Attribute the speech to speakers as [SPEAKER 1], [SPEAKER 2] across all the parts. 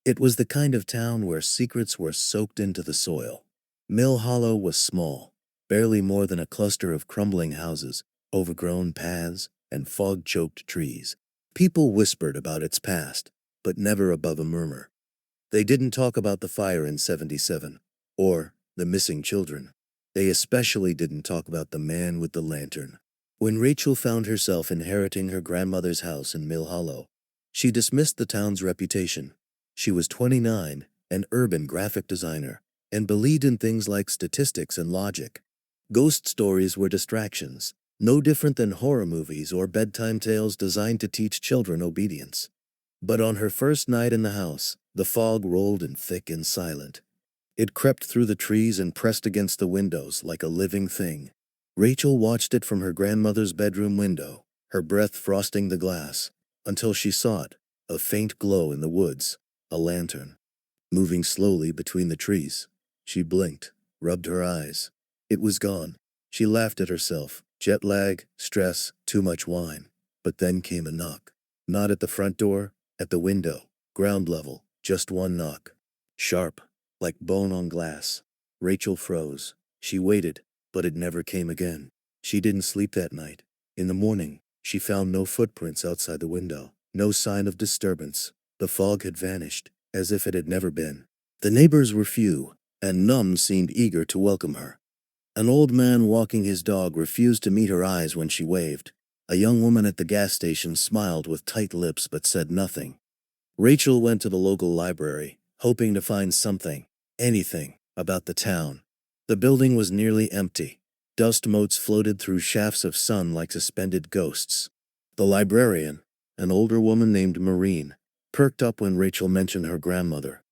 [SPEAKER 1] It was the kind of town where secrets were soaked into the soil. Mill Hollow was small, barely more than a cluster of crumbling houses, overgrown paths, and fog-choked trees. People whispered about its past, but never above a murmur. They didn't talk about the fire in 77, or the missing children. They especially didn't talk about the man with the lantern. When Rachel found herself inheriting her grandmother's house in Mill Hollow, she dismissed the town's reputation. She was 29, an urban graphic designer, and believed in things like statistics and logic. Ghost stories were distractions, no different than horror movies or bedtime tales designed to teach children obedience. But on her first night in the house, the fog rolled in thick and silent. It crept through the trees and pressed against the windows like a living thing. Rachel watched it from her grandmother's bedroom window, her breath frosting the glass, until she saw it, a faint glow in the woods, a lantern, moving slowly between the trees. She blinked, rubbed her eyes. It was gone. She laughed at herself. Jet lag, stress, too much wine. But then came a knock. Not at the front door, at the window, ground level, just one knock. Sharp, like bone on glass. Rachel froze. She waited, but it never came again. She didn't sleep that night. In the morning, she found no footprints outside the window, no sign of disturbance. The fog had vanished, as if it had never been. The neighbors were few, and none seemed eager to welcome her. An old man walking his dog refused to meet her eyes when she waved. A young woman at the gas station smiled with tight lips but said nothing. Rachel went to the local library, hoping to find something, anything, about the town. The building was nearly empty. Dust motes floated through shafts of sun like suspended ghosts. The librarian, an older woman named Maureen, perked up when Rachel mentioned her grandmother.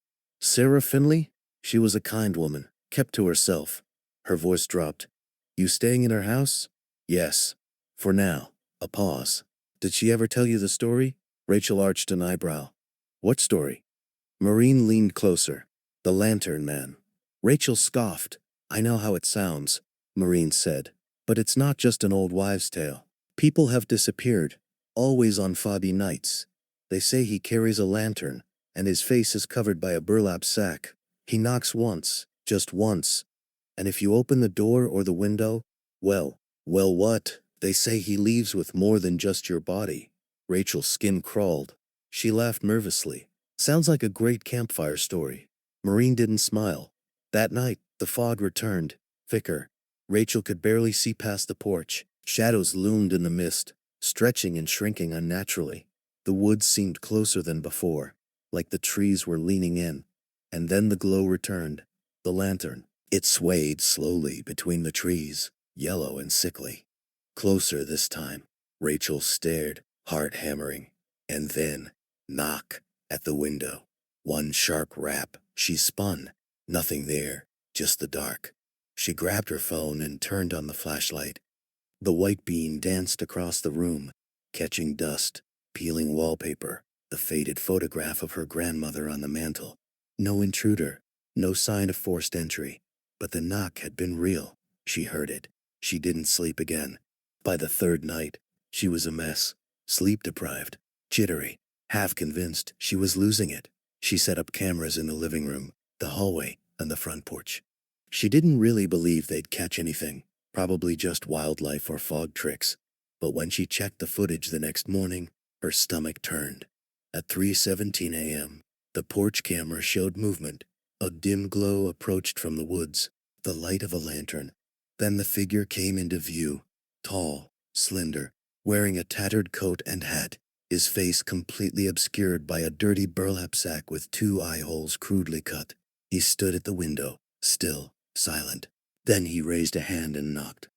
[SPEAKER 1] Sarah Finley? She was a kind woman, kept to herself. Her voice dropped. You staying in her house? Yes. For now. A pause. Did she ever tell you the story? Rachel arched an eyebrow. What story? Maureen leaned closer. The lantern man. Rachel scoffed. I know how it sounds, Maureen said. But it's not just an old wives' tale. People have disappeared, always on foggy nights. They say he carries a lantern, and his face is covered by a burlap sack. He knocks once, just once. And if you open the door or the window, well, what? They say he leaves with more than just your body. Rachel's skin crawled. She laughed nervously. Sounds like a great campfire story. Maureen didn't smile. That night, the fog returned, thicker. Rachel could barely see past the porch. Shadows loomed in the mist, stretching and shrinking unnaturally. The woods seemed closer than before, like the trees were leaning in. And then the glow returned. The lantern. It swayed slowly between the trees, yellow and sickly. Closer this time. Rachel stared, heart hammering. And then, knock at the window. One sharp rap. She spun. Nothing there, just the dark. She grabbed her phone and turned on the flashlight. The white beam danced across the room, catching dust, peeling wallpaper, the faded photograph of her grandmother on the mantel. No intruder, no sign of forced entry. But the knock had been real. She heard it. She didn't sleep again. By the third night, she was a mess, sleep-deprived, jittery, half convinced she was losing it. She set up cameras in the living room, the hallway, and the front porch. She didn't really believe they'd catch anything, probably just wildlife or fog tricks. But when she checked the footage the next morning, her stomach turned. At 3:17 a.m., the porch camera showed movement. A dim glow approached from the woods, the light of a lantern. Then the figure came into view, tall, slender, wearing a tattered coat and hat, his face completely obscured by a dirty burlap sack with 2 eye holes crudely cut. He stood at the window, still, silent. Then he raised a hand and knocked.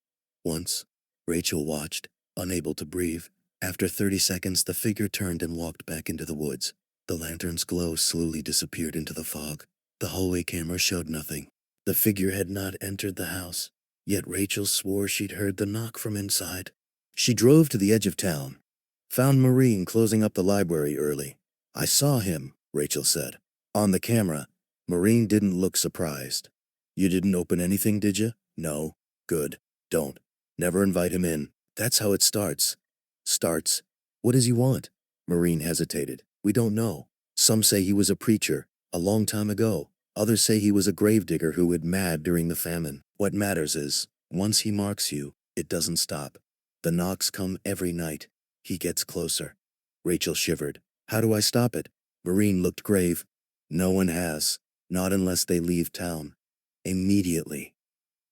[SPEAKER 1] Once, Rachel watched, unable to breathe. After 30 seconds, the figure turned and walked back into the woods. The lantern's glow slowly disappeared into the fog. The hallway camera showed nothing. The figure had not entered the house, yet Rachel swore she'd heard the knock from inside. She drove to the edge of town, found Maureen closing up the library early. I saw him, Rachel said. On the camera, Maureen didn't look surprised. You didn't open anything, did you? No. Good. Don't. Never invite him in. That's how it starts. Starts? What does he want? Maureen hesitated. We don't know. Some say he was a preacher, a long time ago. Others say he was a gravedigger who went mad during the famine. What matters is, once he marks you, it doesn't stop. The knocks come every night. He gets closer. Rachel shivered. How do I stop it? Marine looked grave. No one has. Not unless they leave town. Immediately.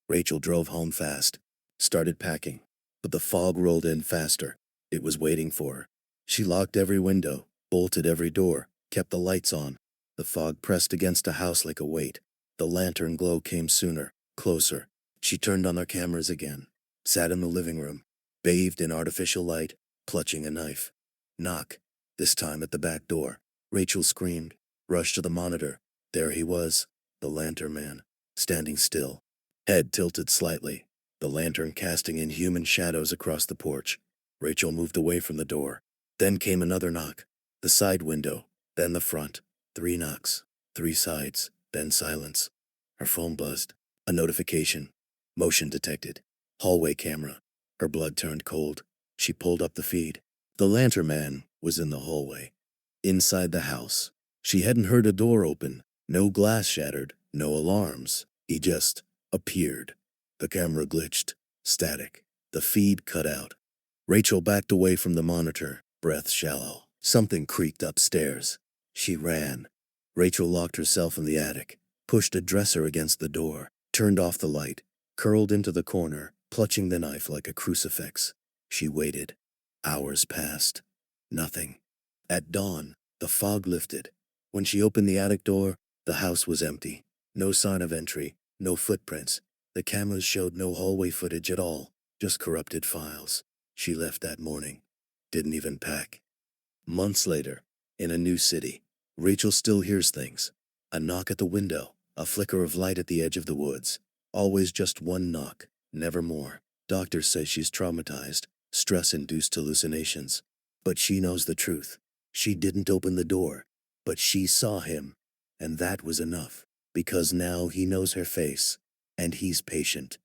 [SPEAKER 1] Rachel drove home fast. Started packing. But the fog rolled in faster. It was waiting for her. She locked every window, bolted every door, kept the lights on. The fog pressed against the house like a weight. The lantern glow came sooner, closer. She turned on their cameras again, sat in the living room, bathed in artificial light, clutching a knife. Knock. This time at the back door. Rachel screamed, rushed to the monitor. There he was, the lantern man, standing still, head tilted slightly, the lantern casting inhuman shadows across the porch. Rachel moved away from the door. Then came another knock. The side window, then the front. 3 knocks, 3 sides, then silence. Her phone buzzed. A notification. Motion detected. Hallway camera. Her blood turned cold. She pulled up the feed. The lantern man was in the hallway. Inside the house. She hadn't heard a door open. No glass shattered. No alarms. He just appeared. The camera glitched. Static. The feed cut out. Rachel backed away from the monitor, breath shallow. Something creaked upstairs. She ran. Rachel locked herself in the attic, pushed a dresser against the door, turned off the light, curled into the corner, clutching the knife like a crucifix. She waited. Hours passed. Nothing. At dawn, the fog lifted. When she opened the attic door, the house was empty. No sign of entry, no footprints. The cameras showed no hallway footage at all, just corrupted files. She left that morning. Didn't even pack. Months later, in a new city, Rachel still hears things. A knock at the window, a flicker of light at the edge of the woods. Always just one knock, never more. Doctors say she's traumatized, stress-induced hallucinations. But she knows the truth. She didn't open the door, but she saw him. And that was enough, because now he knows her face, and he's patient.